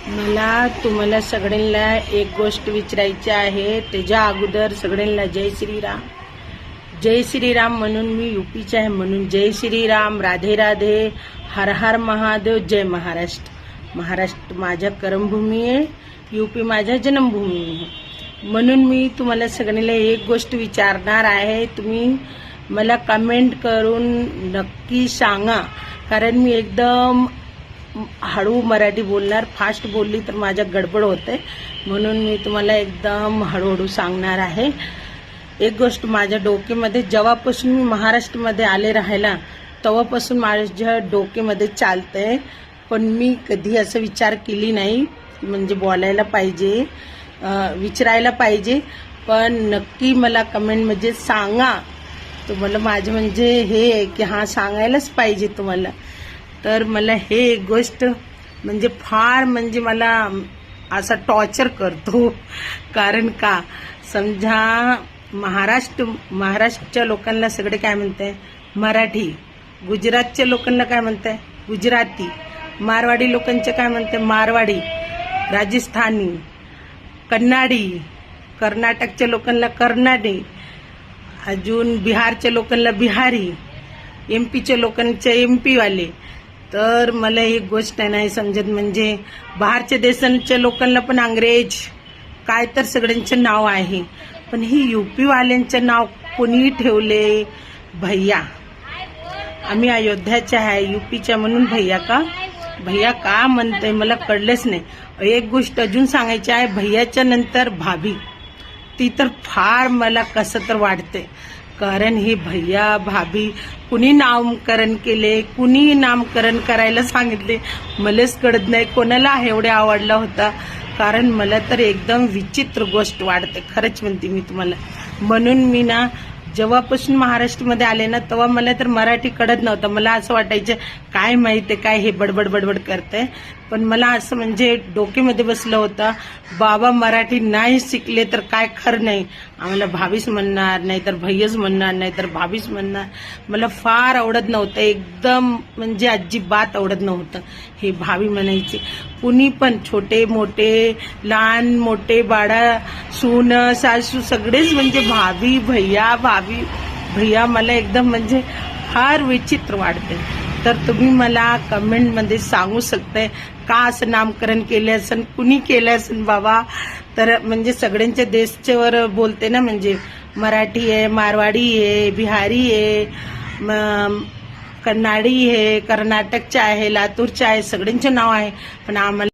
मला तुम्हाला सगळ्यांना एक गोष्ट विचारायची आहे. त्याच्या अगोदर सगळ्यांना जय श्रीराम. जय श्रीराम म्हणून मी यूपीचे आहे म्हणून जय श्रीराम, राधे राधे, हर हर महादेव, जय महाराष्ट्र. महाराष्ट्र माझ्या कर्मभूमी आहे, यूपी माझ्या जन्मभूमी आहे. म्हणून मी तुम्हाला सगळ्यांना एक गोष्ट विचारणार आहे. तुम्ही मला कमेंट करून नक्की सांगा, कारण मी एकदम हळू मराठी बोलणार. फास्ट बोलली तर माझ्या गडबड होते, म्हणून मी तुम्हाला एकदम हळूहळू सांगणार आहे. एक गोष्ट माझ्या डोक्यामध्ये, जेव्हापासून मी महाराष्ट्रामध्ये आले राहायला तेव्हापासून माझ्या डोक्यामध्ये चालतंय, पण मी कधी असं विचार केली नाही म्हणजे बोलायला पाहिजे, विचारायला पाहिजे. पण नक्की मला कमेंटमध्ये सांगा. तुम्हाला माझं म्हणजे हे आहे की हां सांगायलाच पाहिजे तुम्हाला. तर मला हे एक गोष्ट म्हणजे फार म्हणजे मला असा टॉर्चर करतो. कारण का समजा महाराष्ट्राच्या लोकांना सगळे काय म्हणते मराठी, गुजरातच्या लोकांना काय म्हणते गुजराती, मारवाडी लोकांचे काय म्हणते मारवाडी, राजस्थानी, कन्नाडी, कर्नाटकच्या लोकांना कर्नाटी, अजून बिहारच्या लोकांना बिहारी, एमपीच्या लोकांचे एमपी वाले. तर मला ही गोष्ट नाही समजत, म्हणजे बाहेरच्या देशांच्या लोकांना पण अंग्रेज काय तर सगळ्यांचे नाव आहे, पण ही यूपी वाल्यांचे नाव कोणी ठेवले भैया. आम्ही अयोध्याचे आहे, यूपीच्या म्हणून भैया का म्हणते मला कळलेच नाही. एक गोष्ट अजून सांगायची आहे, भैयाच्या नंतर भाभी, ती तर फार मला कसं तर वाटते. कारण हे भैया भाभी कुणी नामकरण केले, कुणी नामकरण करायला सांगितले मलाच कळत नाही. कोणाला एवढे आवडला होता, कारण मला तर एकदम विचित्र गोष्ट वाटते, खरंच म्हणते मी तुम्हाला. म्हणून मी ना जेव्हापासून महाराष्ट्रामध्ये आले ना तेव्हा मला तर मराठी कळत नव्हतं. मला असं वाटायचं काय माहिती काय हे बडबड करते. पण मला असं म्हणजे डोक्यामध्ये बसलं होतं, बाबा मराठी नाही शिकले तर काय खरं नाही, आम्हाला भाभीच म्हणणार, नाहीतर भैयच म्हणणार, नाहीतर भाभीच म्हणणार. मला फार आवडत नव्हतं, एकदम म्हणजे अजिबात आवडत नव्हतं हे भाभी म्हणायचे. कुणी पण छोटे मोठे, लहान मोठे, बाळा, सून सासू सगळेच म्हणजे भाभी भैया भाभी भैया. मला एकदम म्हणजे फार विचित्र वाटते. तर तुम्ही मला कमेंटमध्ये सांगू शकताय का असं नामकरण केलं असेल, कुणी केलं असेल बाबा. तर म्हणजे सगळ्यांच्या देशच्यावर बोलते ना, म्हणजे मराठी आहे, मारवाडी आहे, बिहारी आहे, कन्नाडी आहे, कर्नाटकचे आहे, लातूरचे आहे, सगळ्यांचे नाव आहे. पण आम्हाला